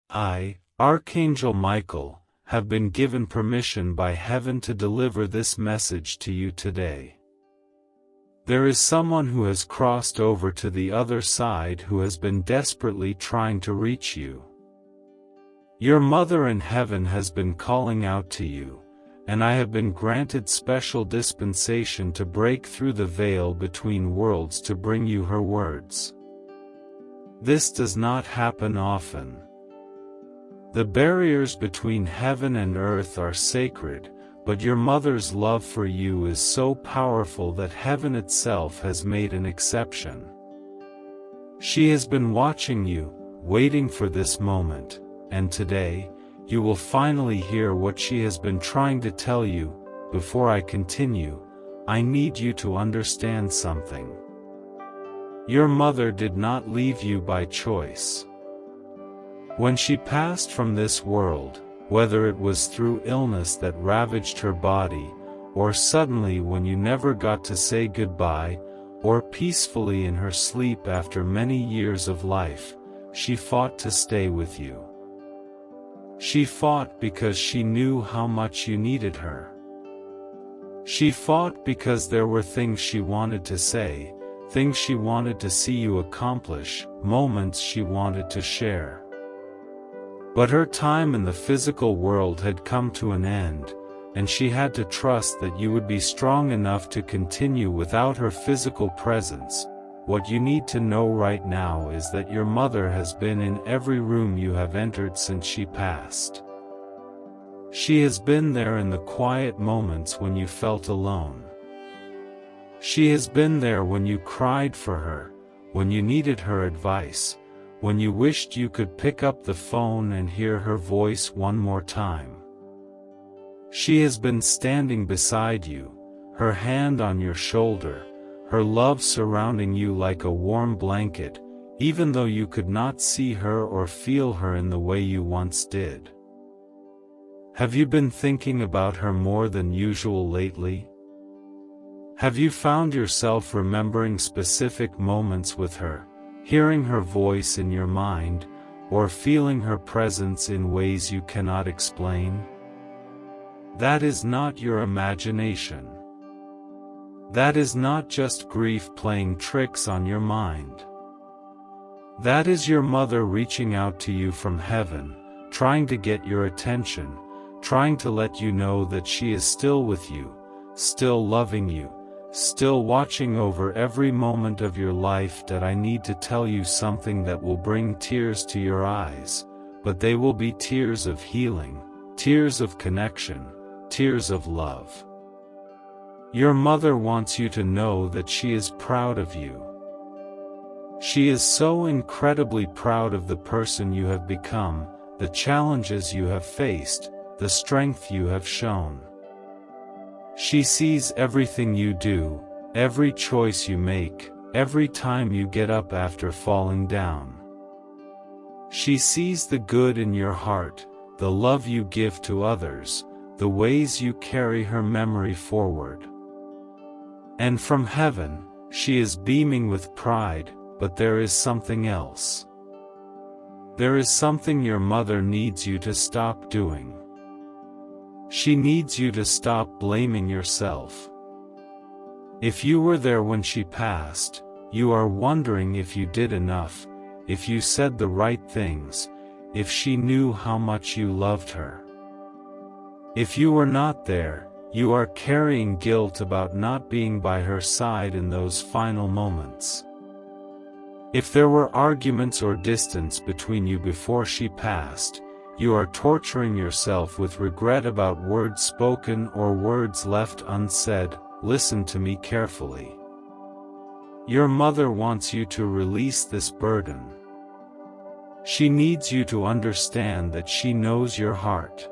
I, Archangel Michael, have been given permission by heaven to deliver this message to you today. There is someone who has crossed over to the other side who has been desperately trying to reach you. Your mother in heaven has been calling out to you, and I have been granted special dispensation to break through the veil between worlds to bring you her words. This does not happen often. The barriers between heaven and earth are sacred, but your mother's love for you is so powerful that heaven itself has made an exception. She has been watching you, waiting for this moment, and today, you will finally hear what she has been trying to tell you. Before I continue, I need you to understand something. Your mother did not leave you by choice. When she passed from this world, whether it was through illness that ravaged her body, or suddenly when you never got to say goodbye, or peacefully in her sleep after many years of life, she fought to stay with you. She fought because she knew how much you needed her. She fought because there were things she wanted to say, things she wanted to see you accomplish, moments she wanted to share. But her time in the physical world had come to an end, and she had to trust that you would be strong enough to continue without her physical presence. What you need to know right now is that your mother has been in every room you have entered since she passed. She has been there in the quiet moments when you felt alone. She has been there when you cried for her, when you needed her advice, when you wished you could pick up the phone and hear her voice one more time. She has been standing beside you, her hand on your shoulder, her love surrounding you like a warm blanket, even though you could not see her or feel her in the way you once did. Have you been thinking about her more than usual lately? Have you found yourself remembering specific moments with her, hearing her voice in your mind, or feeling her presence in ways you cannot explain? That is not your imagination. That is not just grief playing tricks on your mind. That is your mother reaching out to you from heaven, trying to get your attention, trying to let you know that she is still with you, still loving you, still watching over every moment of your life. That I need to tell you something that will bring tears to your eyes, but they will be tears of healing, tears of connection, tears of love. Your mother wants you to know that she is proud of you. She is so incredibly proud of the person you have become, the challenges you have faced, the strength you have shown. She sees everything you do, every choice you make, every time you get up after falling down. She sees the good in your heart, the love you give to others, the ways you carry her memory forward. And from heaven, she is beaming with pride, but there is something else. There is something your mother needs you to stop doing. She needs you to stop blaming yourself. If you were there when she passed, you are wondering if you did enough, if you said the right things, if she knew how much you loved her. If you were not there, you are carrying guilt about not being by her side in those final moments. If there were arguments or distance between you before she passed, you are torturing yourself with regret about words spoken or words left unsaid. Listen to me carefully. Your mother wants you to release this burden. She needs you to understand that she knows your heart.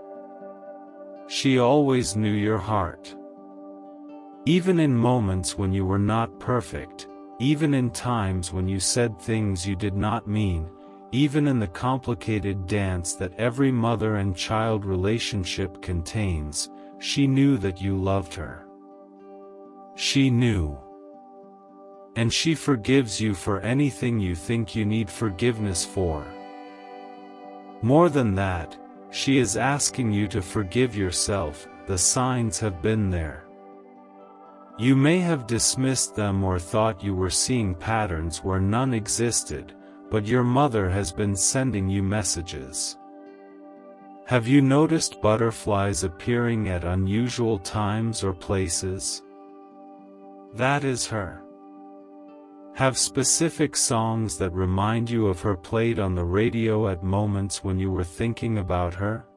She always knew your heart. Even in moments when you were not perfect, even in times when you said things you did not mean, even in the complicated dance that every mother and child relationship contains, she knew that you loved her. She knew. And she forgives you for anything you think you need forgiveness for. More than that, she is asking you to forgive yourself. The signs have been there. You may have dismissed them or thought you were seeing patterns where none existed, but your mother has been sending you messages. Have you noticed butterflies appearing at unusual times or places? That is her. Have specific songs that remind you of her played on the radio at moments when you were thinking about her?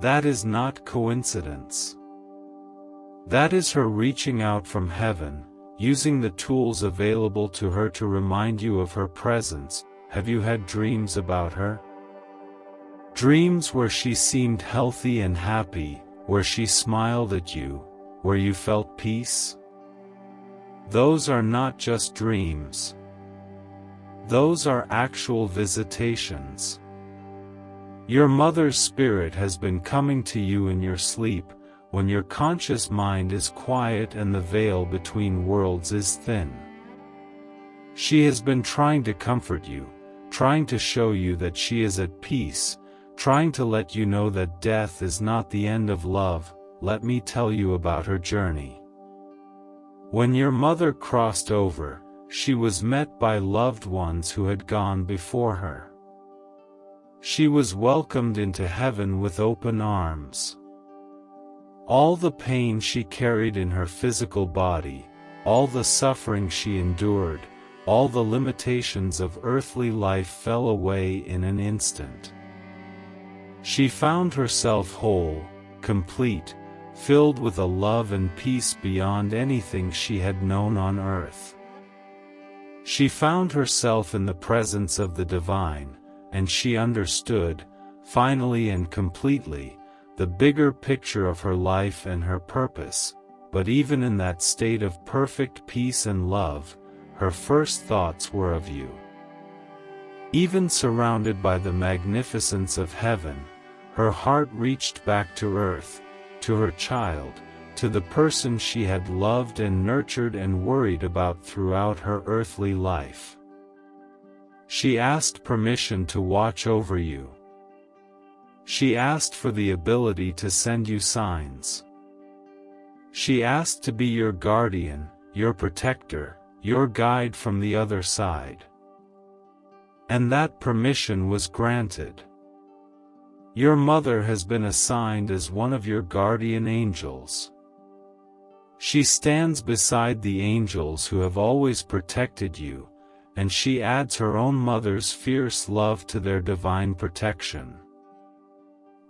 That is not coincidence. That is her reaching out from heaven, using the tools available to her to remind you of her presence. Have you had dreams about her? Dreams where she seemed healthy and happy, where she smiled at you, where you felt peace? Those are not just dreams. Those are actual visitations. Your mother's spirit has been coming to you in your sleep, when your conscious mind is quiet and the veil between worlds is thin. She has been trying to comfort you, trying to show you that she is at peace, trying to let you know that death is not the end of love. Let me tell you about her journey. When your mother crossed over, she was met by loved ones who had gone before her. She was welcomed into heaven with open arms. All the pain she carried in her physical body, all the suffering she endured, all the limitations of earthly life fell away in an instant. She found herself whole, complete, filled with a love and peace beyond anything she had known on earth. She found herself in the presence of the divine, and she understood, finally and completely, the bigger picture of her life and her purpose. But even in that state of perfect peace and love, her first thoughts were of you. Even surrounded by the magnificence of heaven, her heart reached back to earth, to her child, to the person she had loved and nurtured and worried about throughout her earthly life. She asked permission to watch over you. She asked for the ability to send you signs. She asked to be your guardian, your protector, your guide from the other side. And that permission was granted. Your mother has been assigned as one of your guardian angels. She stands beside the angels who have always protected you, and she adds her own mother's fierce love to their divine protection.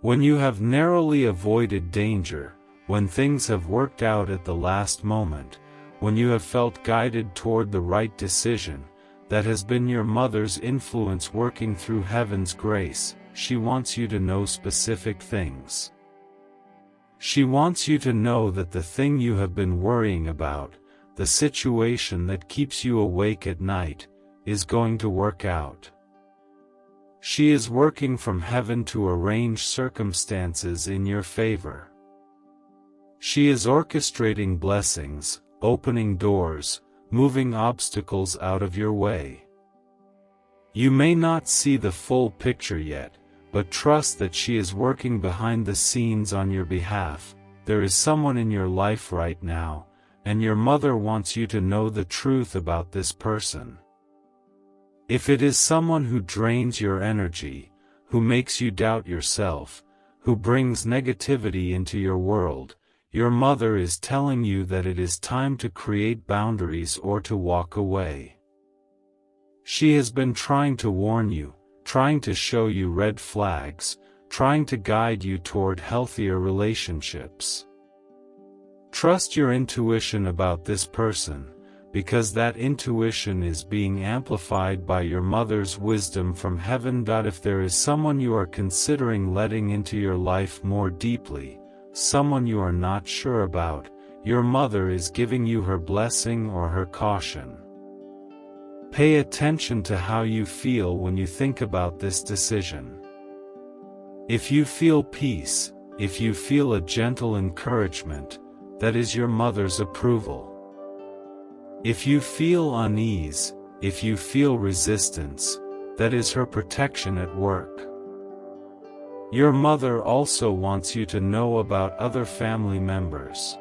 When you have narrowly avoided danger, when things have worked out at the last moment, when you have felt guided toward the right decision, that has been your mother's influence working through heaven's grace. She wants you to know specific things. She wants you to know that the thing you have been worrying about, the situation that keeps you awake at night, is going to work out. She is working from heaven to arrange circumstances in your favor. She is orchestrating blessings, opening doors, moving obstacles out of your way. You may not see the full picture yet, but trust that she is working behind the scenes on your behalf. There is someone in your life right now, and your mother wants you to know the truth about this person. If it is someone who drains your energy, who makes you doubt yourself, who brings negativity into your world, your mother is telling you that it is time to create boundaries or to walk away. She has been trying to warn you, trying to show you red flags, trying to guide you toward healthier relationships. Trust your intuition about this person, because that intuition is being amplified by your mother's wisdom from heaven. If there is someone you are considering letting into your life more deeply, someone you are not sure about, your mother is giving you her blessing or her caution. Pay attention to how you feel when you think about this decision. If you feel peace, if you feel a gentle encouragement, that is your mother's approval. If you feel unease, if you feel resistance, that is her protection at work. Your mother also wants you to know about other family members.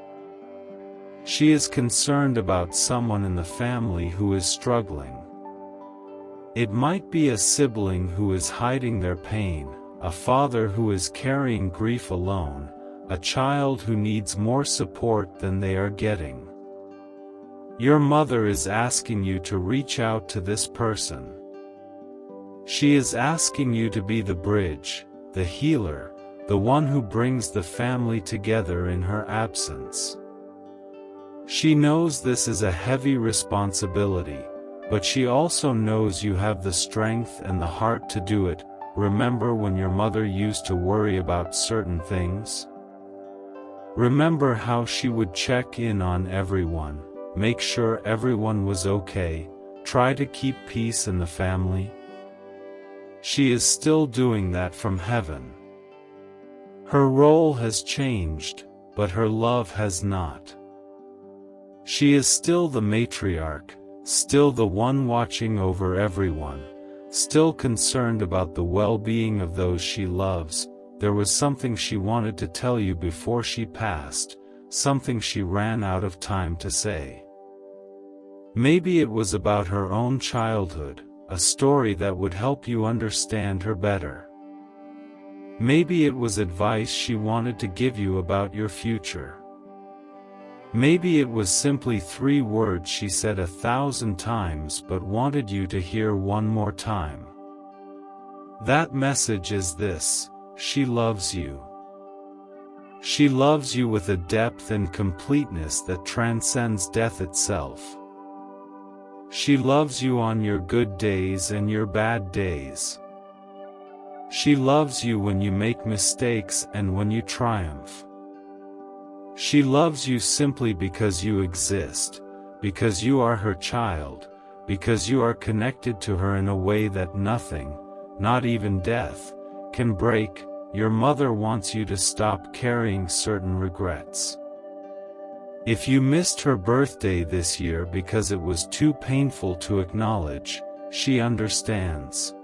She is concerned about someone in the family who is struggling. It might be a sibling who is hiding their pain, a father who is carrying grief alone, a child who needs more support than they are getting. Your mother is asking you to reach out to this person. She is asking you to be the bridge, the healer, the one who brings the family together in her absence. She knows this is a heavy responsibility, but she also knows you have the strength and the heart to do it. Remember when your mother used to worry about certain things? Remember how she would check in on everyone, make sure everyone was okay, try to keep peace in the family? She is still doing that from heaven. Her role has changed, but her love has not. She is still the matriarch, still the one watching over everyone, still concerned about the well-being of those she loves. There was something she wanted to tell you before she passed, something she ran out of time to say. Maybe it was about her own childhood, a story that would help you understand her better. Maybe it was advice she wanted to give you about your future. Maybe it was simply 3 words she said 1,000 times but wanted you to hear one more time. That message is this: she loves you. She loves you with a depth and completeness that transcends death itself. She loves you on your good days and your bad days. She loves you when you make mistakes and when you triumph. She loves you simply because you exist, because you are her child, because you are connected to her in a way that nothing, not even death, can break. Your mother wants you to stop carrying certain regrets. If you missed her birthday this year because it was too painful to acknowledge, she understands.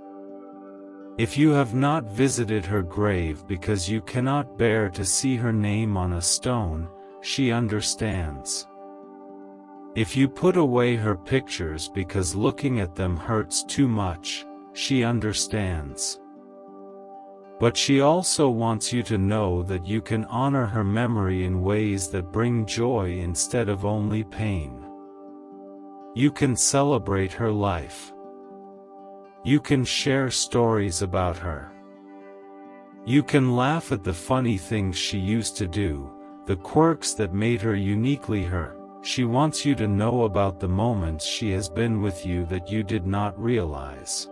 If you have not visited her grave because you cannot bear to see her name on a stone, she understands. If you put away her pictures because looking at them hurts too much, she understands. But she also wants you to know that you can honor her memory in ways that bring joy instead of only pain. You can celebrate her life. You can share stories about her. You can laugh at the funny things she used to do, the quirks that made her uniquely her. She wants you to know about the moments she has been with you that you did not realize.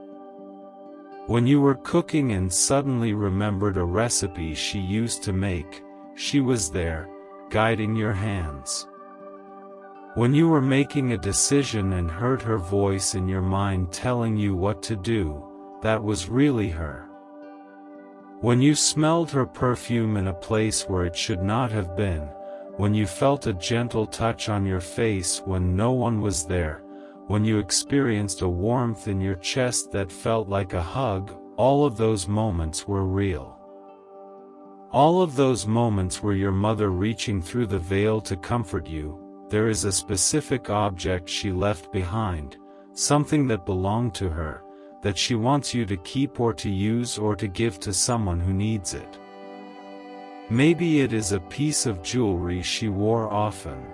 When you were cooking and suddenly remembered a recipe she used to make, she was there, guiding your hands. When you were making a decision and heard her voice in your mind telling you what to do, that was really her. When you smelled her perfume in a place where it should not have been, when you felt a gentle touch on your face when no one was there, when you experienced a warmth in your chest that felt like a hug, all of those moments were real. All of those moments were your mother reaching through the veil to comfort you. There is a specific object she left behind, something that belonged to her, that she wants you to keep or to use or to give to someone who needs it. Maybe it is a piece of jewelry she wore often.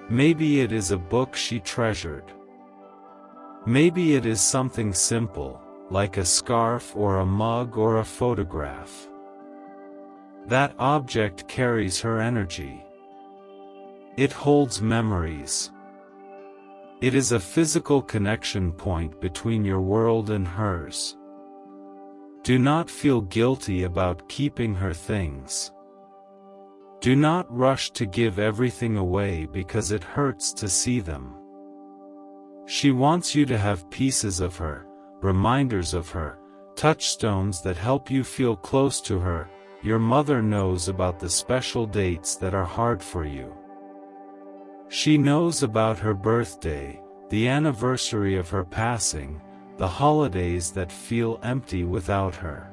Maybe it is a book she treasured. Maybe it is something simple, like a scarf or a mug or a photograph. That object carries her energy. It holds memories. It is a physical connection point between your world and hers. Do not feel guilty about keeping her things. Do not rush to give everything away because it hurts to see them. She wants you to have pieces of her, reminders of her, touchstones that help you feel close to her. Your mother knows about the special dates that are hard for you. She knows about her birthday, the anniversary of her passing, the holidays that feel empty without her.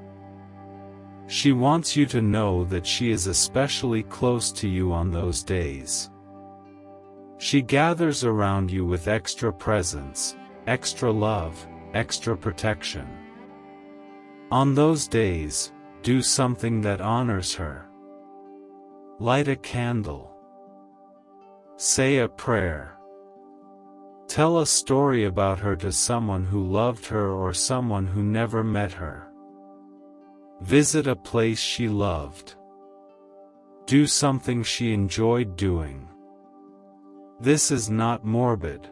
She wants you to know that she is especially close to you on those days. She gathers around you with extra presence, extra love, extra protection. On those days, do something that honors her. Light a candle. Say a prayer. Tell a story about her to someone who loved her or someone who never met her. Visit a place she loved. Do something she enjoyed doing. This is not morbid.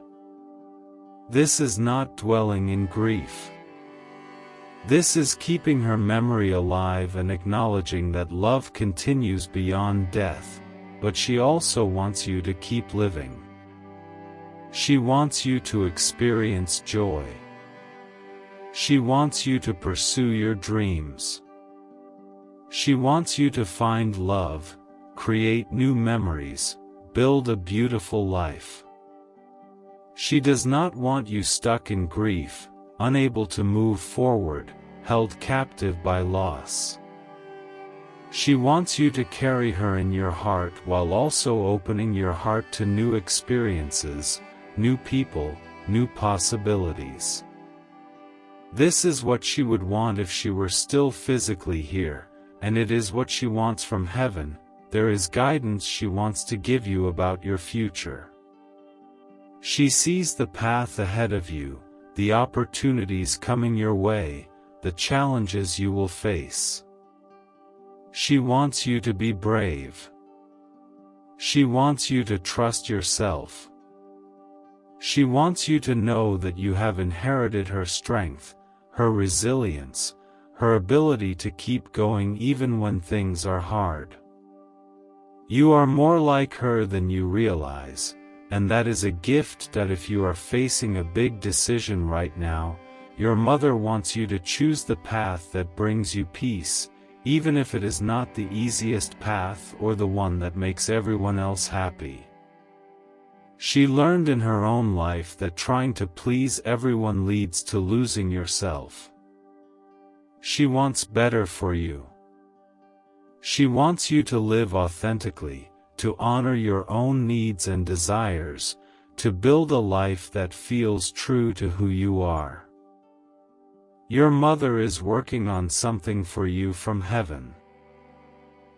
This is not dwelling in grief. This is keeping her memory alive and acknowledging that love continues beyond death, but she also wants you to keep living. She wants you to experience joy. She wants you to pursue your dreams. She wants you to find love, create new memories, build a beautiful life. She does not want you stuck in grief, unable to move forward, held captive by loss. She wants you to carry her in your heart while also opening your heart to new experiences, new people, new possibilities. This is what she would want if she were still physically here, and it is what she wants from heaven. There is guidance she wants to give you about your future. She sees the path ahead of you, the opportunities coming your way, the challenges you will face. She wants you to be brave. She wants you to trust yourself. She wants you to know that you have inherited her strength, her resilience, her ability to keep going even when things are hard. You are more like her than you realize, and that is a gift that if you are facing a big decision right now, your mother wants you to choose the path that brings you peace, even if it is not the easiest path or the one that makes everyone else happy. She learned in her own life that trying to please everyone leads to losing yourself. She wants better for you. She wants you to live authentically, to honor your own needs and desires, to build a life that feels true to who you are. Your mother is working on something for you from heaven.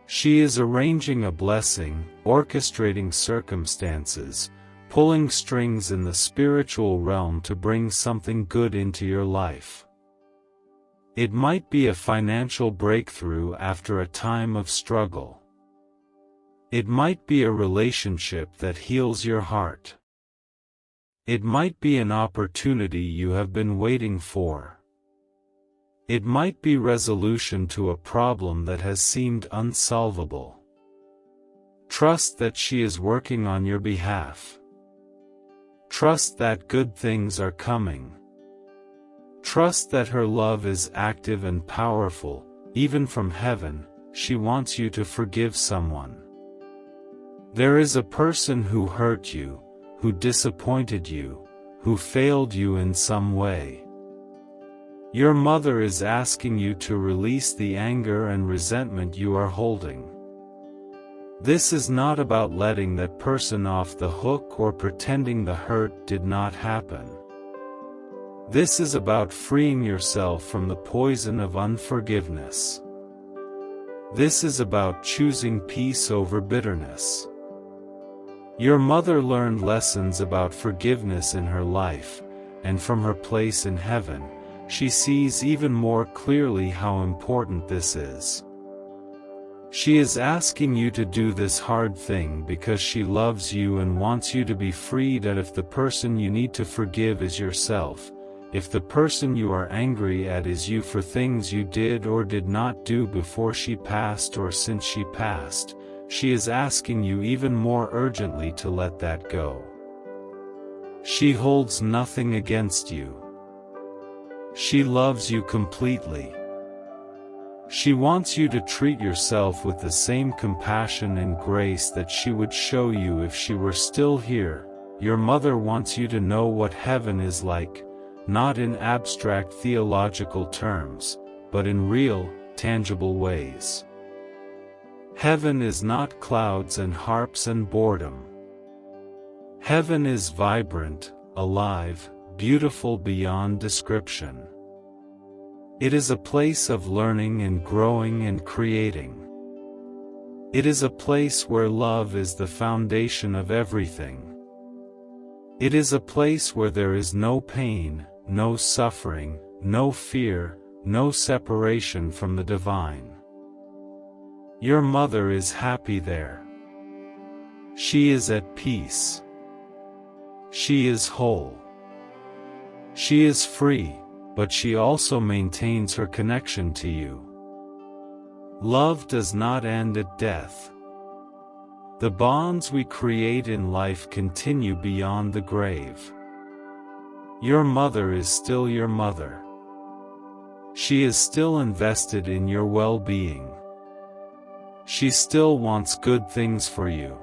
She is arranging a blessing, orchestrating circumstances, pulling strings in the spiritual realm to bring something good into your life. It might be a financial breakthrough after a time of struggle. It might be a relationship that heals your heart. It might be an opportunity you have been waiting for. It might be resolution to a problem that has seemed unsolvable. Trust that she is working on your behalf. Trust that good things are coming. Trust that her love is active and powerful, even from heaven. She wants you to forgive someone. There is a person who hurt you, who disappointed you, who failed you in some way. Your mother is asking you to release the anger and resentment you are holding. This is not about letting that person off the hook or pretending the hurt did not happen. This is about freeing yourself from the poison of unforgiveness. This is about choosing peace over bitterness. Your mother learned lessons about forgiveness in her life, and from her place in heaven, she sees even more clearly how important this is. She is asking you to do this hard thing because she loves you and wants you to be freed, and if the person you need to forgive is yourself, if the person you are angry at is you for things you did or did not do before she passed or since she passed, she is asking you even more urgently to let that go. She holds nothing against you. She loves you completely. She wants you to treat yourself with the same compassion and grace that she would show you if she were still here. Your mother wants you to know what heaven is like, not in abstract theological terms, but in real, tangible ways. Heaven is not clouds and harps and boredom. Heaven is vibrant, alive, beautiful beyond description. It is a place of learning and growing and creating. It is a place where love is the foundation of everything. It is a place where there is no pain, no suffering, no fear, no separation from the divine. Your mother is happy there. She is at peace. She is whole. She is free, but she also maintains her connection to you. Love does not end at death. The bonds we create in life continue beyond the grave. Your mother is still your mother. She is still invested in your well-being. She still wants good things for you.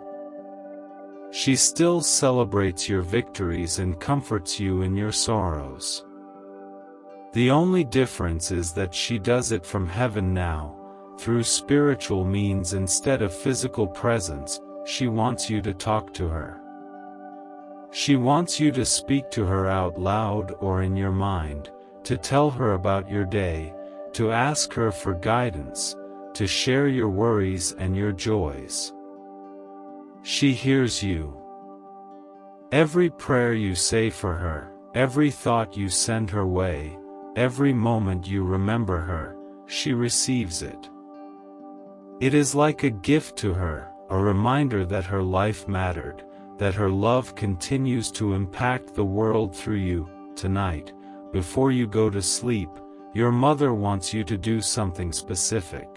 She still celebrates your victories and comforts you in your sorrows. The only difference is that she does it from heaven now, through spiritual means instead of physical presence. She wants you to talk to her. She wants you to speak to her out loud or in your mind, to tell her about your day, to ask her for guidance, to share your worries and your joys. She hears you. Every prayer you say for her, every thought you send her way, every moment you remember her, she receives it. It is like a gift to her, a reminder that her life mattered, that her love continues to impact the world through you. Tonight, before you go to sleep, your mother wants you to do something specific.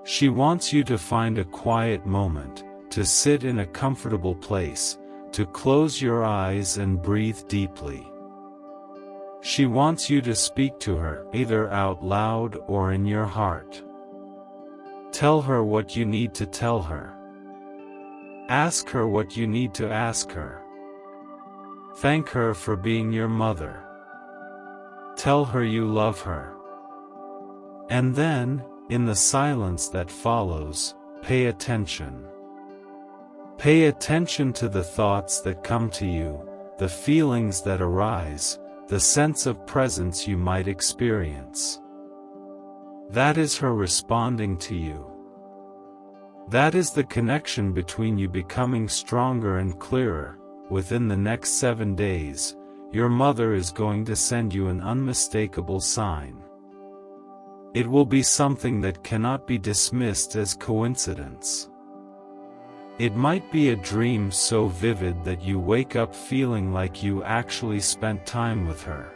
She wants you to find a quiet moment, to sit in a comfortable place, to close your eyes and breathe deeply. She wants you to speak to her, either out loud or in your heart. Tell her what you need to tell her. Ask her what you need to ask her. Thank her for being your mother. Tell her you love her. And then, in the silence that follows, pay attention. Pay attention to the thoughts that come to you, the feelings that arise, the sense of presence you might experience. That is her responding to you. That is the connection between you becoming stronger and clearer. Within the next 7 days, your mother is going to send you an unmistakable sign. It will be something that cannot be dismissed as coincidence. It might be a dream so vivid that you wake up feeling like you actually spent time with her.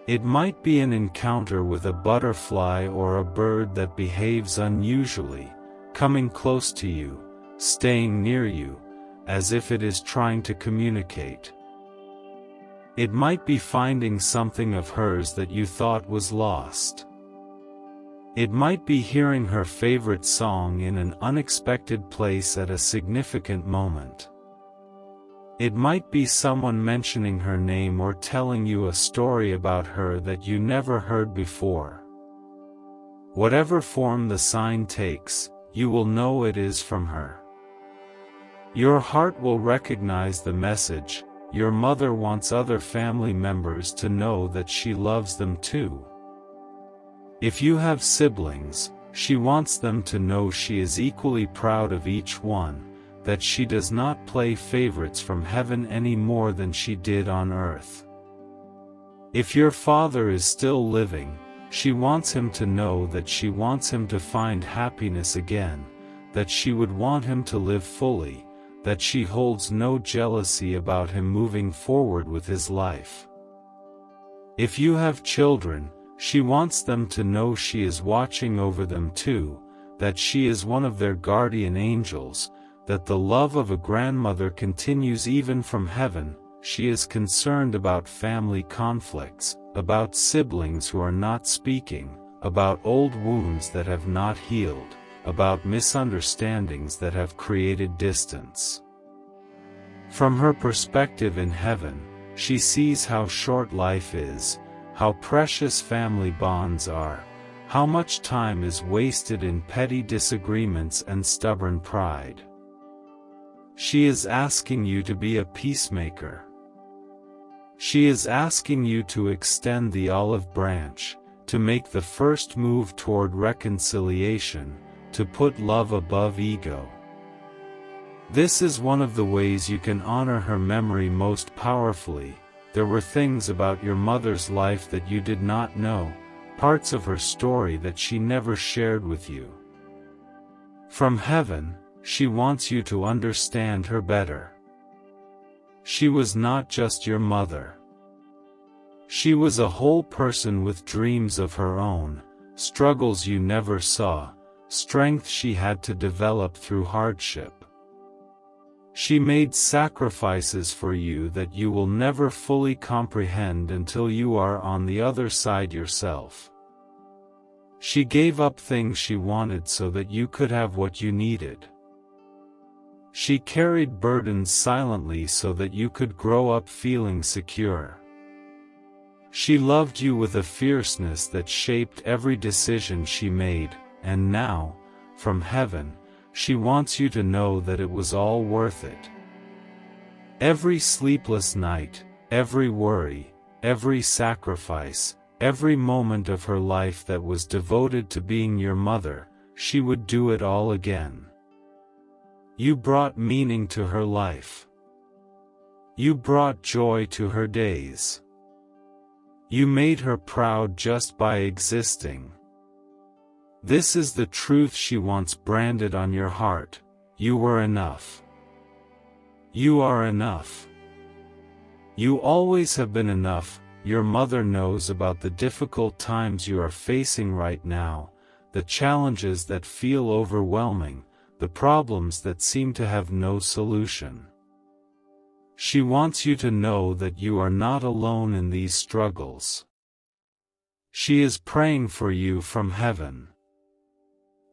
It might be an encounter with a butterfly or a bird that behaves unusually, coming close to you, staying near you, as if it is trying to communicate. It might be finding something of hers that you thought was lost. It might be hearing her favorite song in an unexpected place at a significant moment. It might be someone mentioning her name or telling you a story about her that you never heard before. Whatever form the sign takes, you will know it is from her. Your heart will recognize the message. Your mother wants other family members to know that she loves them too. If you have siblings, she wants them to know she is equally proud of each one, that she does not play favorites from heaven any more than she did on earth. If your father is still living, she wants him to know that she wants him to find happiness again, that she would want him to live fully, that she holds no jealousy about him moving forward with his life. If you have children, she wants them to know she is watching over them too, that she is one of their guardian angels, that the love of a grandmother continues even from heaven. She is concerned about family conflicts, about siblings who are not speaking, about old wounds that have not healed, about misunderstandings that have created distance. From her perspective in heaven, she sees how short life is, how precious family bonds are, How much time is wasted in petty disagreements and stubborn pride? She is asking you to be a peacemaker. She is asking you to extend the olive branch, to make the first move toward reconciliation, to put love above ego. This is one of the ways you can honor her memory most powerfully. There were things about your mother's life that you did not know, parts of her story that she never shared with you. From heaven, she wants you to understand her better. She was not just your mother. She was a whole person with dreams of her own, struggles you never saw, strength she had to develop through hardship. She made sacrifices for you that you will never fully comprehend until you are on the other side yourself. She gave up things she wanted so that you could have what you needed. She carried burdens silently so that you could grow up feeling secure. She loved you with a fierceness that shaped every decision she made, and now, from heaven, she wants you to know that it was all worth it. Every sleepless night, every worry, every sacrifice, every moment of her life that was devoted to being your mother, she would do it all again. You brought meaning to her life. You brought joy to her days. You made her proud just by existing. This is the truth she wants branded on your heart. You were enough. You are enough. You always have been enough. Your mother knows about the difficult times you are facing right now, the challenges that feel overwhelming, the problems that seem to have no solution. She wants you to know that you are not alone in these struggles. She is praying for you from heaven.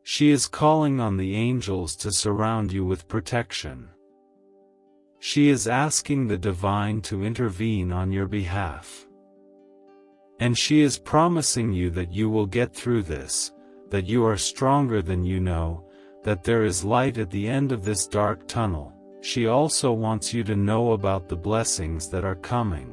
She is calling on the angels to surround you with protection. She is asking the divine to intervene on your behalf. And she is promising you that you will get through this, that you are stronger than you know, that there is light at the end of this dark tunnel. She also wants you to know about the blessings that are coming.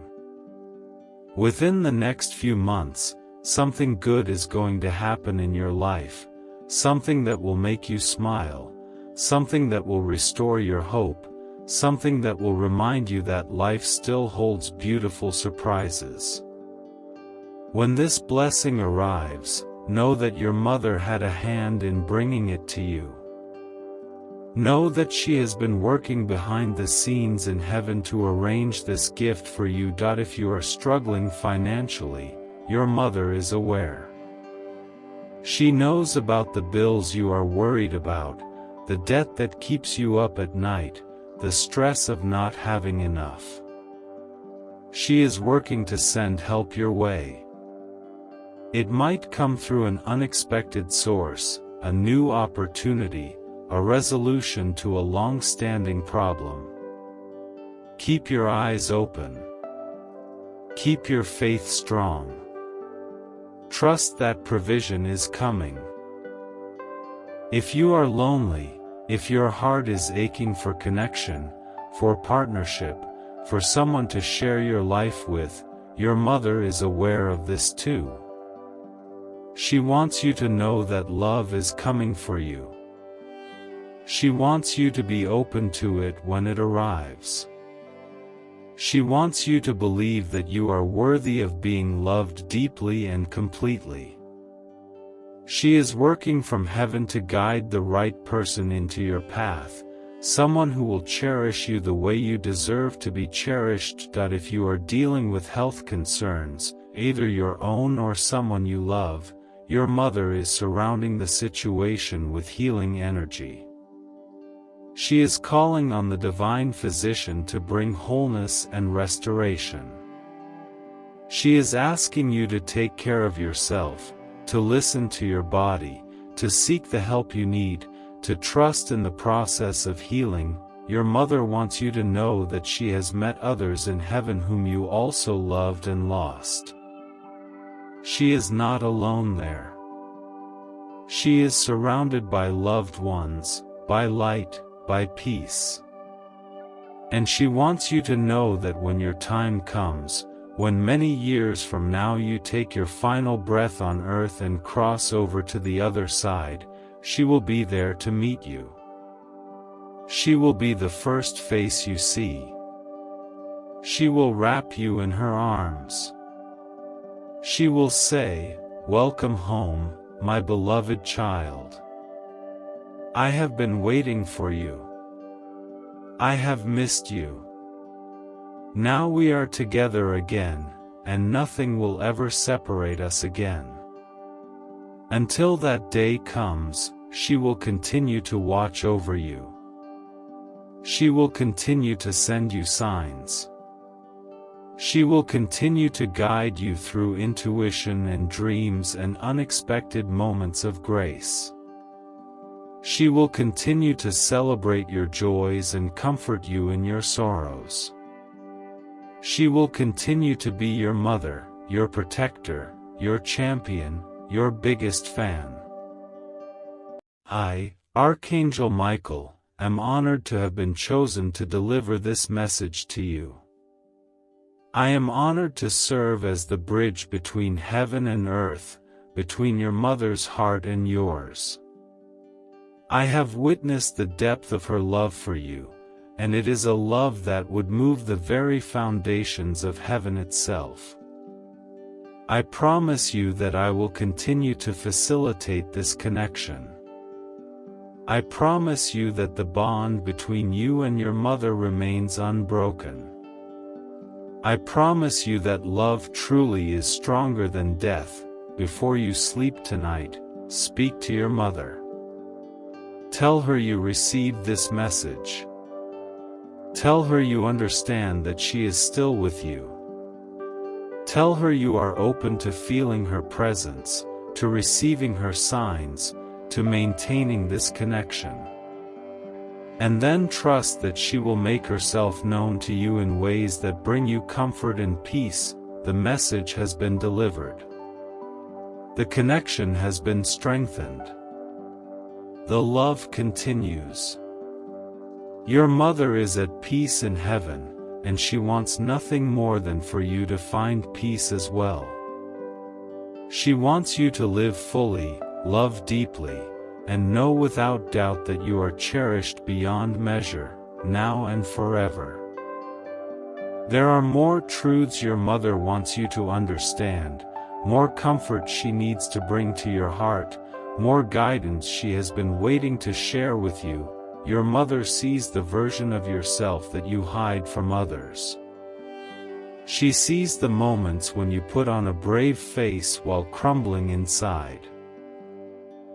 Within the next few months, something good is going to happen in your life, something that will make you smile, something that will restore your hope, something that will remind you that life still holds beautiful surprises. When this blessing arrives, know that your mother had a hand in bringing it to you. Know that she has been working behind the scenes in heaven to arrange this gift for you. If you are struggling financially, your mother is aware. She knows about the bills you are worried about, the debt that keeps you up at night, the stress of not having enough. She is working to send help your way. It might come through an unexpected source, a new opportunity, a resolution to a long-standing problem. Keep your eyes open. Keep your faith strong. Trust that provision is coming. If you are lonely, if your heart is aching for connection, for partnership, for someone to share your life with, your mother is aware of this too. She wants you to know that love is coming for you. She wants you to be open to it when it arrives. She wants you to believe that you are worthy of being loved deeply and completely. She is working from heaven to guide the right person into your path, someone who will cherish you the way you deserve to be cherished. If you are dealing with health concerns, either your own or someone you love, your mother is surrounding the situation with healing energy. She is calling on the divine physician to bring wholeness and restoration. She is asking you to take care of yourself, to listen to your body, to seek the help you need, to trust in the process of healing. Your mother wants you to know that she has met others in heaven whom you also loved and lost. She is not alone there. She is surrounded by loved ones, by light, by peace. And she wants you to know that when your time comes, when many years from now you take your final breath on earth and cross over to the other side, she will be there to meet you. She will be the first face you see. She will wrap you in her arms. She will say, "Welcome home, my beloved child. I have been waiting for you. I have missed you. Now we are together again, and nothing will ever separate us again." Until that day comes, she will continue to watch over you. She will continue to send you signs. She will continue to guide you through intuition and dreams and unexpected moments of grace. She will continue to celebrate your joys and comfort you in your sorrows. She will continue to be your mother, your protector, your champion, your biggest fan. I, Archangel Michael, am honored to have been chosen to deliver this message to you. I am honored to serve as the bridge between heaven and earth, between your mother's heart and yours. I have witnessed the depth of her love for you, and it is a love that would move the very foundations of heaven itself. I promise you that I will continue to facilitate this connection. I promise you that the bond between you and your mother remains unbroken. I promise you that love truly is stronger than death. Before you sleep tonight, speak to your mother. Tell her you received this message. Tell her you understand that she is still with you. Tell her you are open to feeling her presence, to receiving her signs, to maintaining this connection. And then trust that she will make herself known to you in ways that bring you comfort and peace. The message has been delivered. The connection has been strengthened. The love continues. Your mother is at peace in heaven, and she wants nothing more than for you to find peace as well. She wants you to live fully, love deeply, and know without doubt that you are cherished beyond measure, now and forever. There are more truths your mother wants you to understand, more comfort she needs to bring to your heart, more guidance she has been waiting to share with you. Your mother sees the version of yourself that you hide from others. She sees the moments when you put on a brave face while crumbling inside.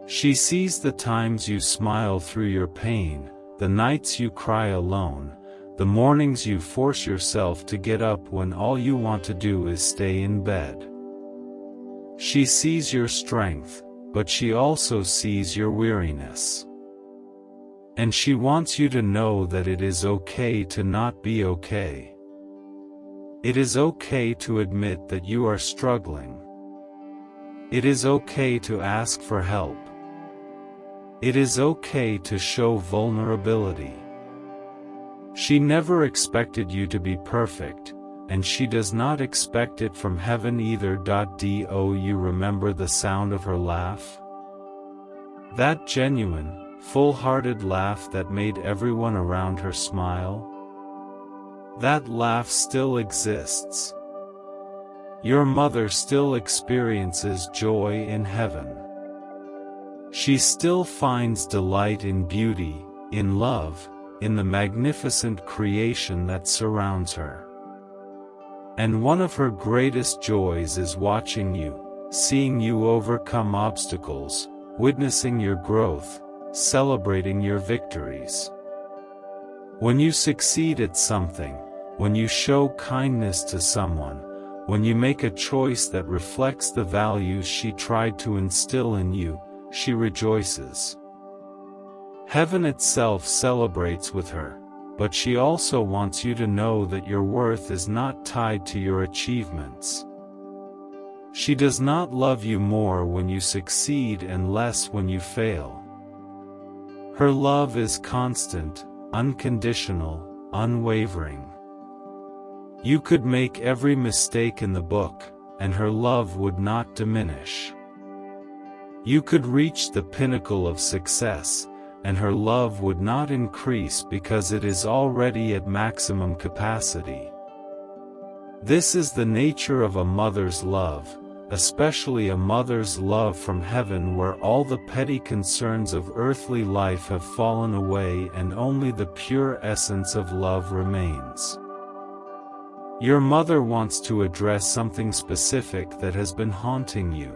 She sees the times you smile through your pain, the nights you cry alone, the mornings you force yourself to get up when all you want to do is stay in bed. She sees your strength, but she also sees your weariness. And she wants you to know that it is okay to not be okay. It is okay to admit that you are struggling. It is okay to ask for help. It is okay to show vulnerability. She never expected you to be perfect, and she does not expect it from heaven either. Do you remember the sound of her laugh? That genuine, full-hearted laugh that made everyone around her smile? That laugh still exists. Your mother still experiences joy in heaven. She still finds delight in beauty, in love, in the magnificent creation that surrounds her. And one of her greatest joys is watching you, seeing you overcome obstacles, witnessing your growth, celebrating your victories. When you succeed at something, when you show kindness to someone, when you make a choice that reflects the values she tried to instill in you, she rejoices. Heaven itself celebrates with her, but she also wants you to know that your worth is not tied to your achievements. She does not love you more when you succeed and less when you fail. Her love is constant, unconditional, unwavering. You could make every mistake in the book, and her love would not diminish. You could reach the pinnacle of success, and her love would not increase because it is already at maximum capacity. This is the nature of a mother's love, especially a mother's love from heaven, where all the petty concerns of earthly life have fallen away and only the pure essence of love remains. Your mother wants to address something specific that has been haunting you.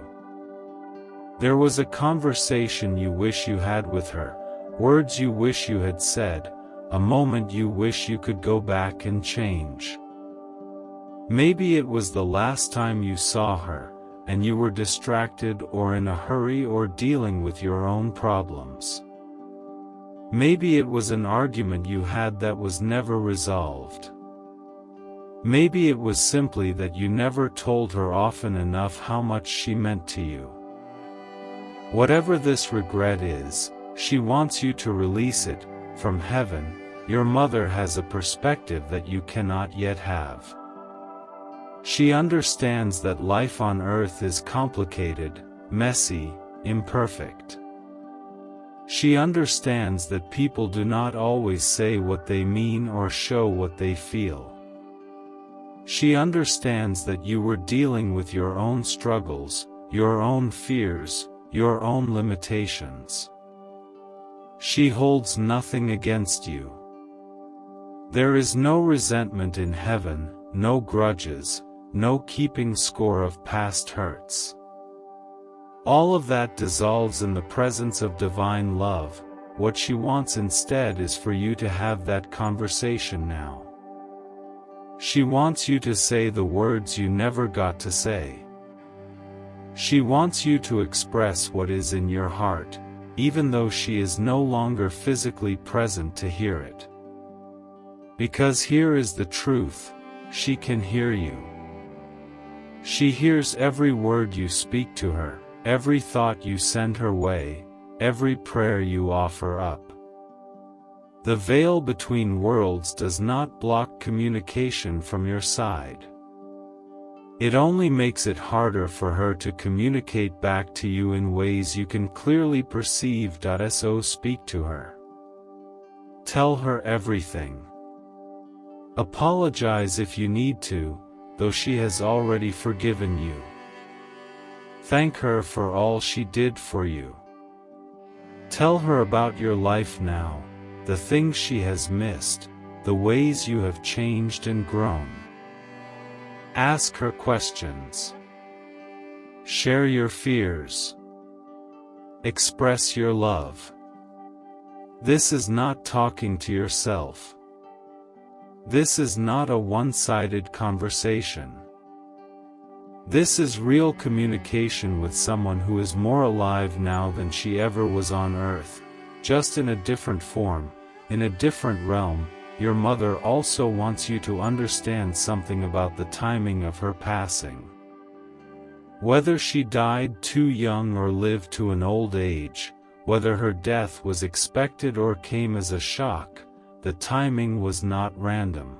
There was a conversation you wish you had with her, words you wish you had said, a moment you wish you could go back and change. Maybe it was the last time you saw her, and you were distracted or in a hurry or dealing with your own problems. Maybe it was an argument you had that was never resolved. Maybe it was simply that you never told her often enough how much she meant to you. Whatever this regret is, she wants you to release it. From heaven, your mother has a perspective that you cannot yet have. She understands that life on earth is complicated, messy, imperfect. She understands that people do not always say what they mean or show what they feel. She understands that you were dealing with your own struggles, your own fears, your own limitations. She holds nothing against you. There is no resentment in heaven, no grudges, no keeping score of past hurts. All of that dissolves in the presence of divine love. What she wants instead is for you to have that conversation now. She wants you to say the words you never got to say. She wants you to express what is in your heart, even though she is no longer physically present to hear it. Because here is the truth, she can hear you. She hears every word you speak to her, every thought you send her way, every prayer you offer up. The veil between worlds does not block communication from your side. It only makes it harder for her to communicate back to you in ways you can clearly perceive. So speak to her. Tell her everything. Apologize if you need to, though she has already forgiven you. Thank her for all she did for you. Tell her about your life now, the things she has missed, the ways you have changed and grown. Ask her questions. Share your fears. Express your love. This is not talking to yourself. This is not a one-sided conversation. This is real communication with someone who is more alive now than she ever was on earth, just in a different form, in a different realm. Your mother also wants you to understand something about the timing of her passing. Whether she died too young or lived to an old age, whether her death was expected or came as a shock, the timing was not random.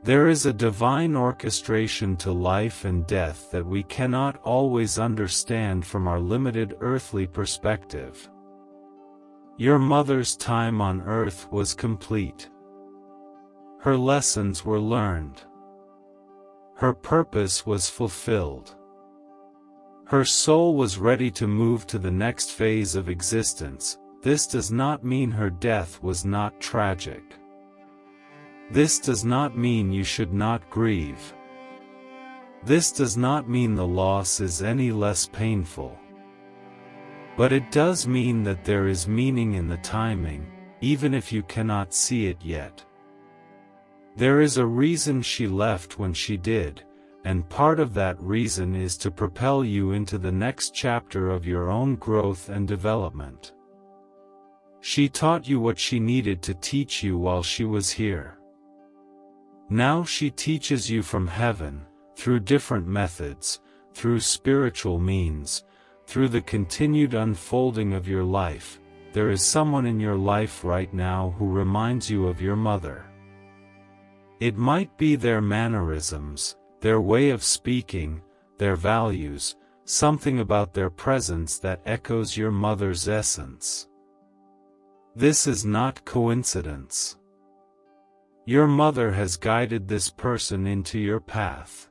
There is a divine orchestration to life and death that we cannot always understand from our limited earthly perspective. Your mother's time on earth was complete. Her lessons were learned. Her purpose was fulfilled. Her soul was ready to move to the next phase of existence. This does not mean her death was not tragic. This does not mean you should not grieve. This does not mean the loss is any less painful. But it does mean that there is meaning in the timing, even if you cannot see it yet. There is a reason she left when she did, and part of that reason is to propel you into the next chapter of your own growth and development. She taught you what she needed to teach you while she was here. Now she teaches you from heaven, through different methods, through spiritual means, through the continued unfolding of your life, there is someone in your life right now who reminds you of your mother. It might be their mannerisms, their way of speaking, their values, something about their presence that echoes your mother's essence. This is not coincidence. Your mother has guided this person into your path.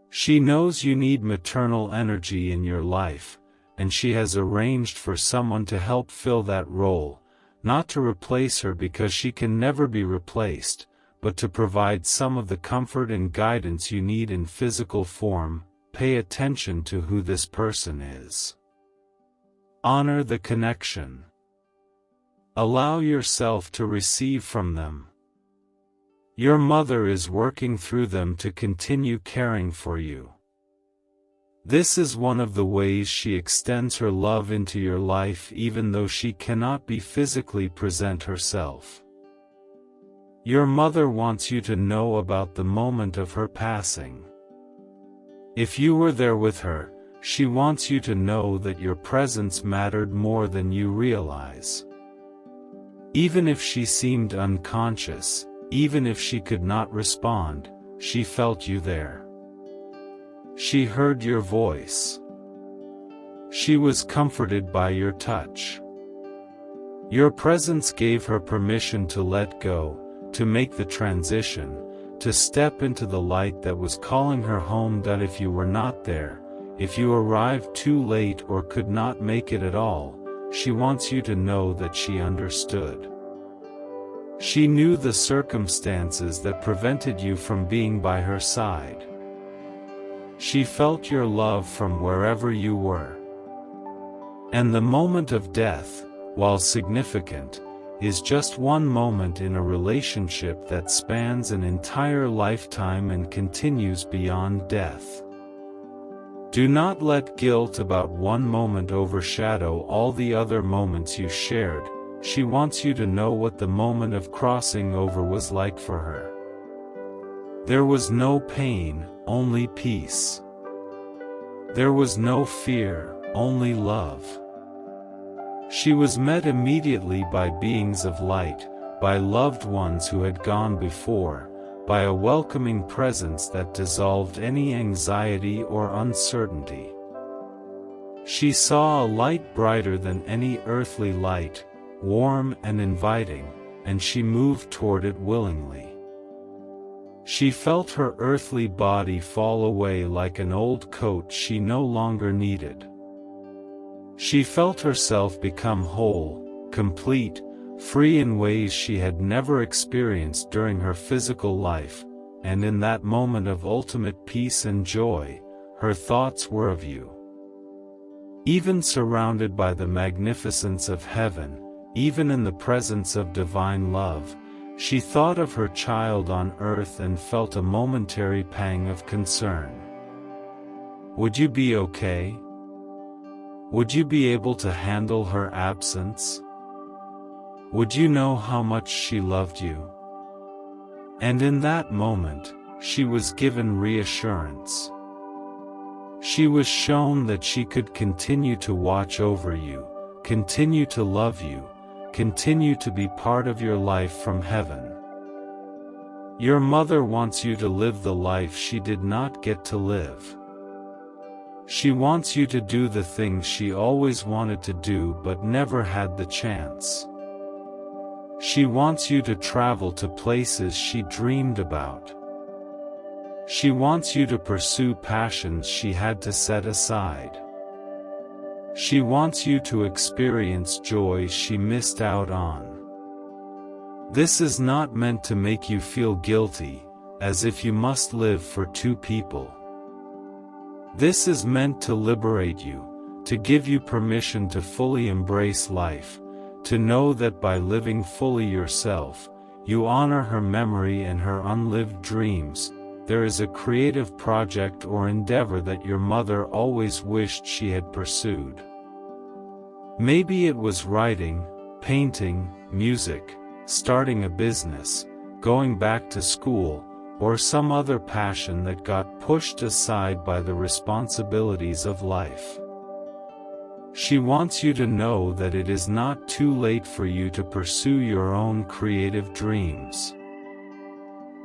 She knows you need maternal energy in your life, and she has arranged for someone to help fill that role, not to replace her because she can never be replaced, but to provide some of the comfort and guidance you need in physical form. Pay attention to who this person is. Honor the connection. Allow yourself to receive from them. Your mother is working through them to continue caring for you. This is one of the ways she extends her love into your life even though she cannot be physically present herself. Your mother wants you to know about the moment of her passing. If you were there with her, she wants you to know that your presence mattered more than you realize. Even if she seemed unconscious, even if she could not respond, she felt you there. She heard your voice. She was comforted by your touch. Your presence gave her permission to let go, to make the transition, to step into the light that was calling her home. That if you were not there, if you arrived too late or could not make it at all, she wants you to know that she understood. She knew the circumstances that prevented you from being by her side. She felt your love from wherever you were. And the moment of death, while significant, is just one moment in a relationship that spans an entire lifetime and continues beyond death. Do not let guilt about one moment overshadow all the other moments you shared. She wants you to know what the moment of crossing over was like for her. There was no pain, only peace. There was no fear, only love. She was met immediately by beings of light, by loved ones who had gone before, by a welcoming presence that dissolved any anxiety or uncertainty. She saw a light brighter than any earthly light, warm and inviting, and she moved toward it willingly. She felt her earthly body fall away like an old coat she no longer needed. She felt herself become whole, complete, free in ways she had never experienced during her physical life, and in that moment of ultimate peace and joy, her thoughts were of you. Even surrounded by the magnificence of heaven, even in the presence of divine love, she thought of her child on earth and felt a momentary pang of concern. Would you be okay? Would you be able to handle her absence? Would you know how much she loved you? And in that moment, she was given reassurance. She was shown that she could continue to watch over you, continue to love you, continue to be part of your life from heaven. Your mother wants you to live the life she did not get to live. She wants you to do the things she always wanted to do but never had the chance. She wants you to travel to places she dreamed about. She wants you to pursue passions she had to set aside. She wants you to experience joys she missed out on. This is not meant to make you feel guilty, as if you must live for two people. This is meant to liberate you, to give you permission to fully embrace life, to know that by living fully yourself, you honor her memory and her unlived dreams. There is a creative project or endeavor that your mother always wished she had pursued. Maybe it was writing, painting, music, starting a business, going back to school, or some other passion that got pushed aside by the responsibilities of life. She wants you to know that it is not too late for you to pursue your own creative dreams.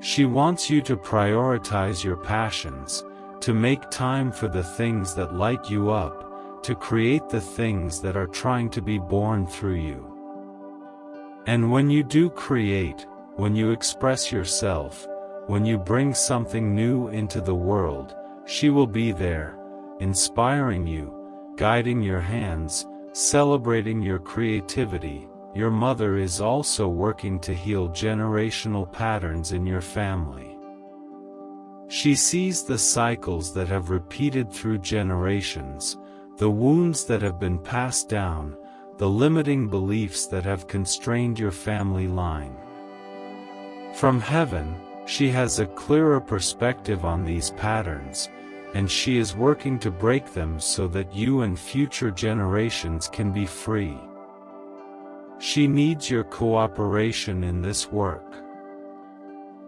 She wants you to prioritize your passions, to make time for the things that light you up, to create the things that are trying to be born through you. And when you do create, when you express yourself, when you bring something new into the world, she will be there, inspiring you, guiding your hands, celebrating your creativity. Your mother is also working to heal generational patterns in your family. She sees the cycles that have repeated through generations, the wounds that have been passed down, the limiting beliefs that have constrained your family line. From heaven, she has a clearer perspective on these patterns, and she is working to break them so that you and future generations can be free. She needs your cooperation in this work.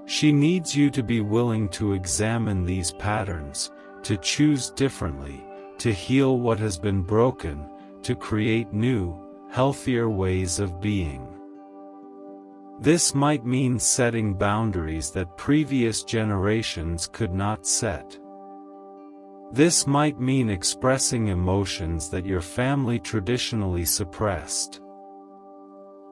She needs you to be willing to examine these patterns, to choose differently, to heal what has been broken, to create new, healthier ways of being. This might mean setting boundaries that previous generations could not set. This might mean expressing emotions that your family traditionally suppressed.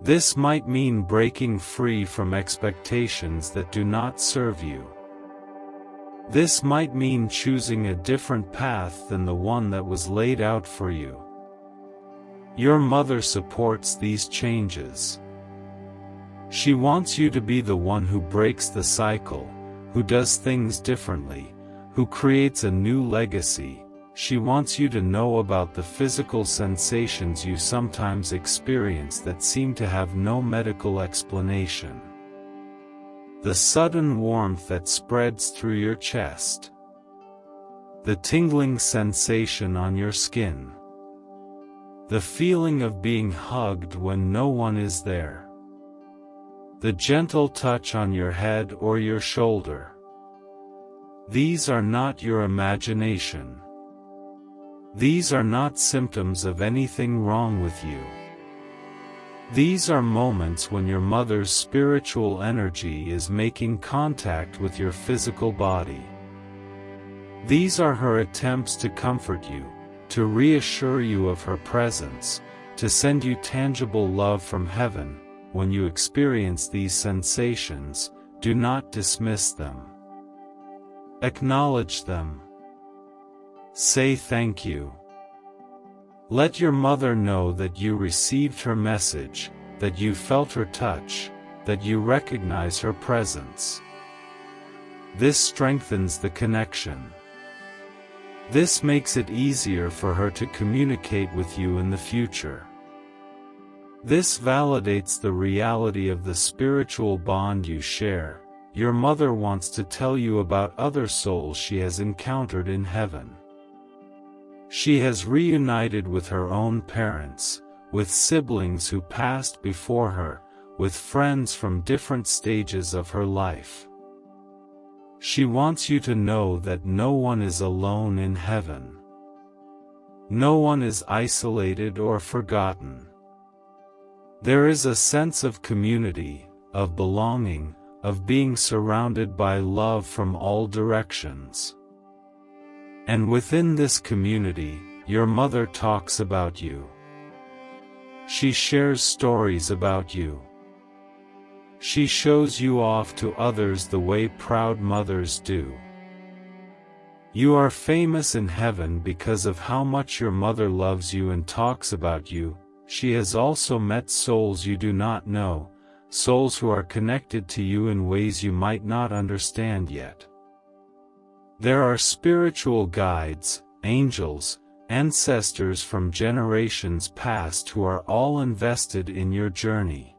This might mean breaking free from expectations that do not serve you. This might mean choosing a different path than the one that was laid out for you. Your mother supports these changes. She wants you to be the one who breaks the cycle, who does things differently, who creates a new legacy. She wants you to know about the physical sensations you sometimes experience that seem to have no medical explanation. The sudden warmth that spreads through your chest. The tingling sensation on your skin. The feeling of being hugged when no one is there. The gentle touch on your head or your shoulder. These are not your imagination. These are not symptoms of anything wrong with you. These are moments when your mother's spiritual energy is making contact with your physical body. These are her attempts to comfort you, to reassure you of her presence, to send you tangible love from heaven. When you experience these sensations, do not dismiss them. Acknowledge them. Say thank you. Let your mother know that you received her message, that you felt her touch, that you recognize her presence. This strengthens the connection. This makes it easier for her to communicate with you in the future. This validates the reality of the spiritual bond you share. Your mother wants to tell you about other souls she has encountered in heaven. She has reunited with her own parents, with siblings who passed before her, with friends from different stages of her life. She wants you to know that no one is alone in heaven. No one is isolated or forgotten. There is a sense of community, of belonging, of being surrounded by love from all directions. And within this community, your mother talks about you. She shares stories about you. She shows you off to others the way proud mothers do. You are famous in heaven because of how much your mother loves you and talks about you. She has also met souls you do not know, souls who are connected to you in ways you might not understand yet. There are spiritual guides, angels, ancestors from generations past who are all invested in your journey.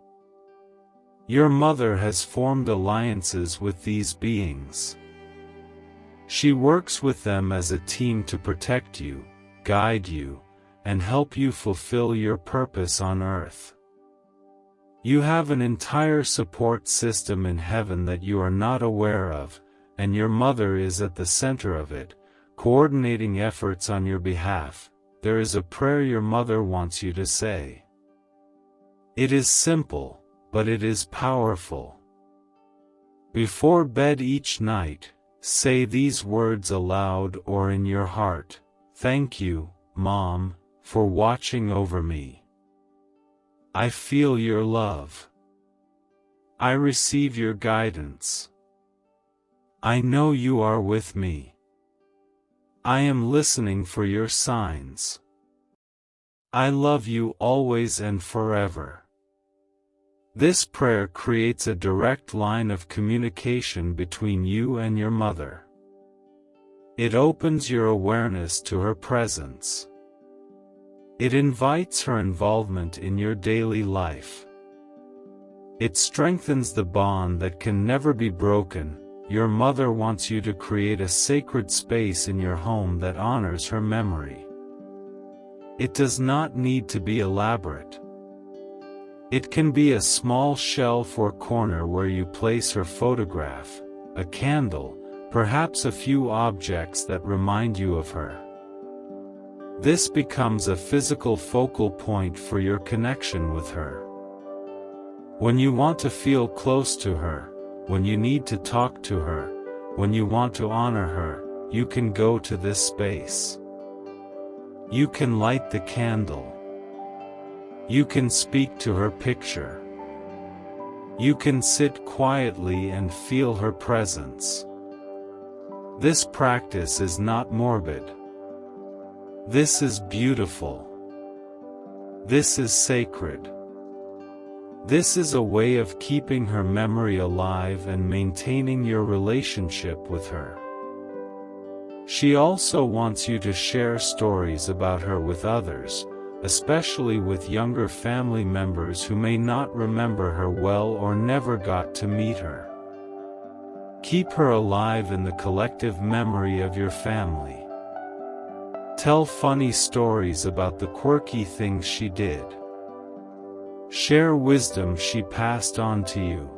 Your mother has formed alliances with these beings. She works with them as a team to protect you, guide you, and help you fulfill your purpose on earth. You have an entire support system in heaven that you are not aware of, and your mother is at the center of it, coordinating efforts on your behalf. There is a prayer your mother wants you to say. It is simple, but it is powerful. Before bed each night, say these words aloud or in your heart: "Thank you, Mom, for watching over me. I feel your love. I receive your guidance. I know you are with me. I am listening for your signs. I love you always and forever." This prayer creates a direct line of communication between you and your mother. It opens your awareness to her presence. It invites her involvement in your daily life. It strengthens the bond that can never be broken. Your mother wants you to create a sacred space in your home that honors her memory. It does not need to be elaborate. It can be a small shelf or corner where you place her photograph, a candle, perhaps a few objects that remind you of her. This becomes a physical focal point for your connection with her. When you want to feel close to her, when you need to talk to her, when you want to honor her, you can go to this space. You can light the candle. You can speak to her picture. You can sit quietly and feel her presence. This practice is not morbid. This is beautiful. This is sacred. This is a way of keeping her memory alive and maintaining your relationship with her. She also wants you to share stories about her with others, especially with younger family members who may not remember her well or never got to meet her. Keep her alive in the collective memory of your family. Tell funny stories about the quirky things she did. Share wisdom she passed on to you.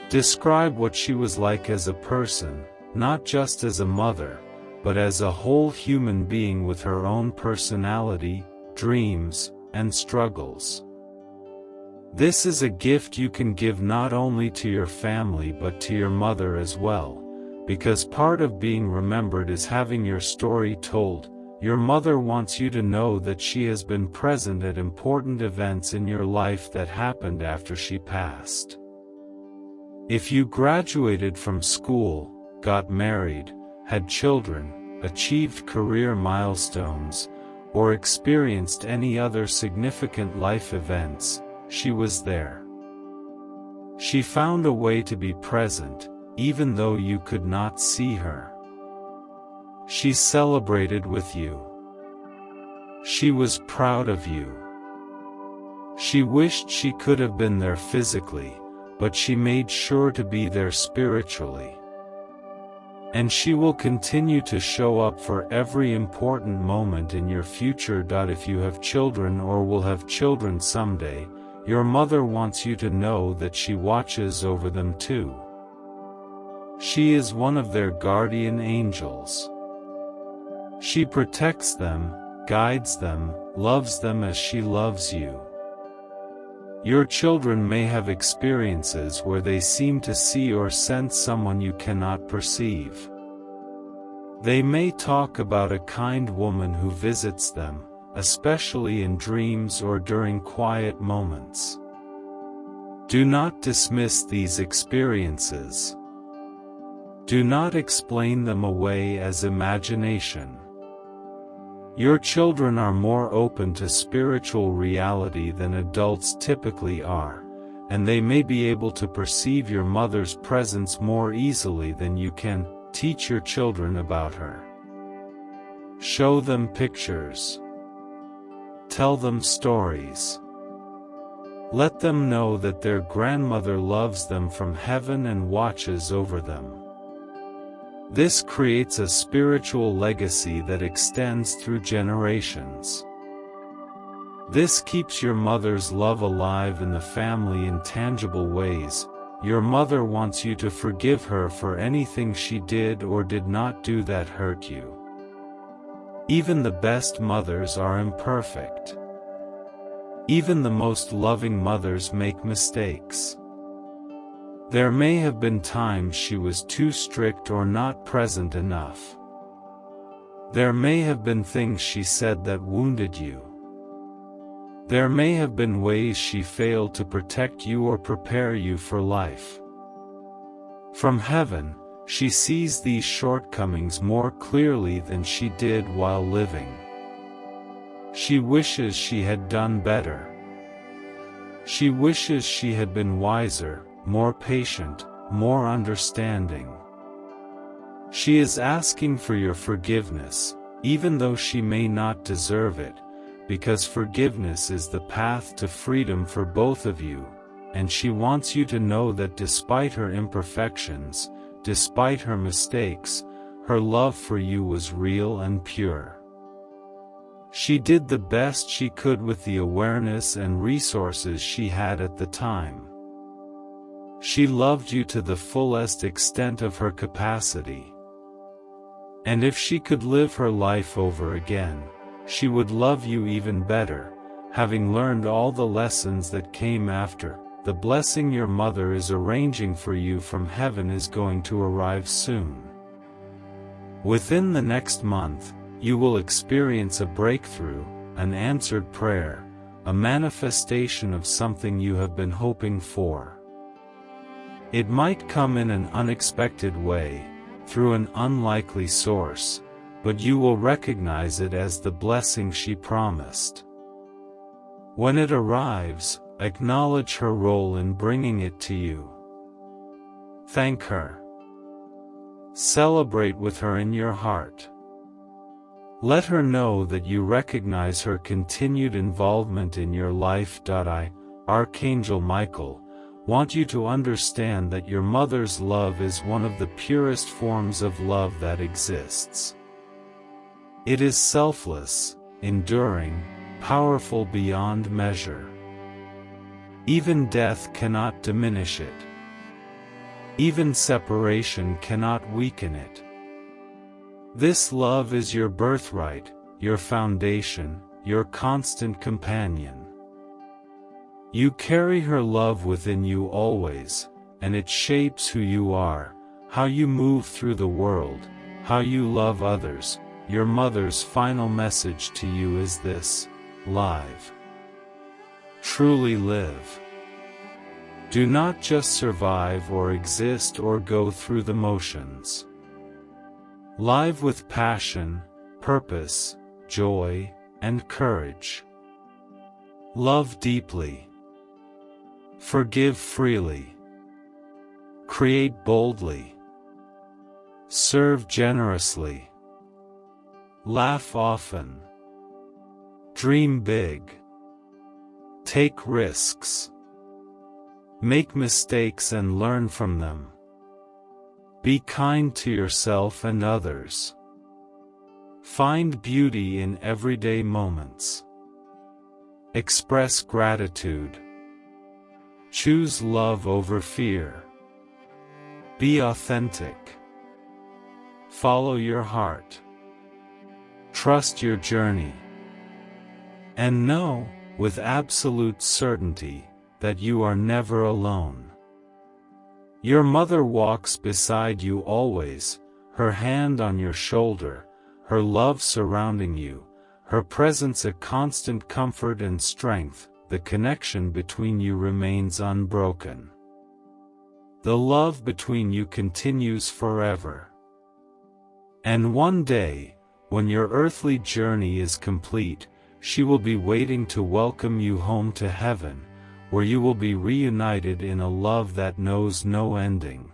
Describe what she was like as a person, not just as a mother, but as a whole human being with her own personality, dreams, and struggles. This is a gift you can give not only to your family but to your mother as well. Because part of being remembered is having your story told. Your mother wants you to know that she has been present at important events in your life that happened after she passed. If you graduated from school, got married, had children, achieved career milestones, or experienced any other significant life events, she was there. She found a way to be present, even though you could not see her. She celebrated with you. She was proud of you. She wished she could have been there physically, but she made sure to be there spiritually. And she will continue to show up for every important moment in your future. If you have children or will have children someday, your mother wants you to know that she watches over them too. She is one of their guardian angels. She protects them, guides them, loves them as she loves you. Your children may have experiences where they seem to see or sense someone you cannot perceive. They may talk about a kind woman who visits them, especially in dreams or during quiet moments. Do not dismiss these experiences. Do not explain them away as imagination. Your children are more open to spiritual reality than adults typically are, and they may be able to perceive your mother's presence more easily than you can. Teach your children about her. Show them pictures. Tell them stories. Let them know that their grandmother loves them from heaven and watches over them. This creates a spiritual legacy that extends through generations. This keeps your mother's love alive in the family in tangible ways. Your mother wants you to forgive her for anything she did or did not do that hurt you. Even the best mothers are imperfect. Even the most loving mothers make mistakes. There may have been times she was too strict or not present enough. There may have been things she said that wounded you. There may have been ways she failed to protect you or prepare you for life. From heaven, she sees these shortcomings more clearly than she did while living. She wishes she had done better. She wishes she had been wiser, more patient, more understanding. She is asking for your forgiveness, even though she may not deserve it, because forgiveness is the path to freedom for both of you, and she wants you to know that despite her imperfections, despite her mistakes, her love for you was real and pure. She did the best she could with the awareness and resources she had at the time. She loved you to the fullest extent of her capacity. And if she could live her life over again, she would love you even better, having learned all the lessons that came after. The blessing your mother is arranging for you from heaven is going to arrive soon. Within the next month, you will experience a breakthrough, an answered prayer, a manifestation of something you have been hoping for. It might come in an unexpected way, through an unlikely source, but you will recognize it as the blessing she promised. When it arrives, acknowledge her role in bringing it to you. Thank her. Celebrate with her in your heart. Let her know that you recognize her continued involvement in your life. I, Archangel Michael, want you to understand that your mother's love is one of the purest forms of love that exists. It is selfless, enduring, powerful beyond measure. Even death cannot diminish it. Even separation cannot weaken it. This love is your birthright, your foundation, your constant companion. You carry her love within you always, and it shapes who you are, how you move through the world, how you love others. Your mother's final message to you is this: live. Truly live. Do not just survive or exist or go through the motions. Live with passion, purpose, joy, and courage. Love deeply. Forgive freely. Create boldly. Serve generously. Laugh often. Dream big. Take risks. Make mistakes and learn from them. Be kind to yourself and others. Find beauty in everyday moments. Express gratitude. Choose love over fear. Be authentic. Follow your heart. Trust your journey. And know, with absolute certainty, that you are never alone. Your mother walks beside you always, her hand on your shoulder, her love surrounding you, her presence a constant comfort and strength. The connection between you remains unbroken. The love between you continues forever. And one day, when your earthly journey is complete, she will be waiting to welcome you home to heaven, where you will be reunited in a love that knows no ending.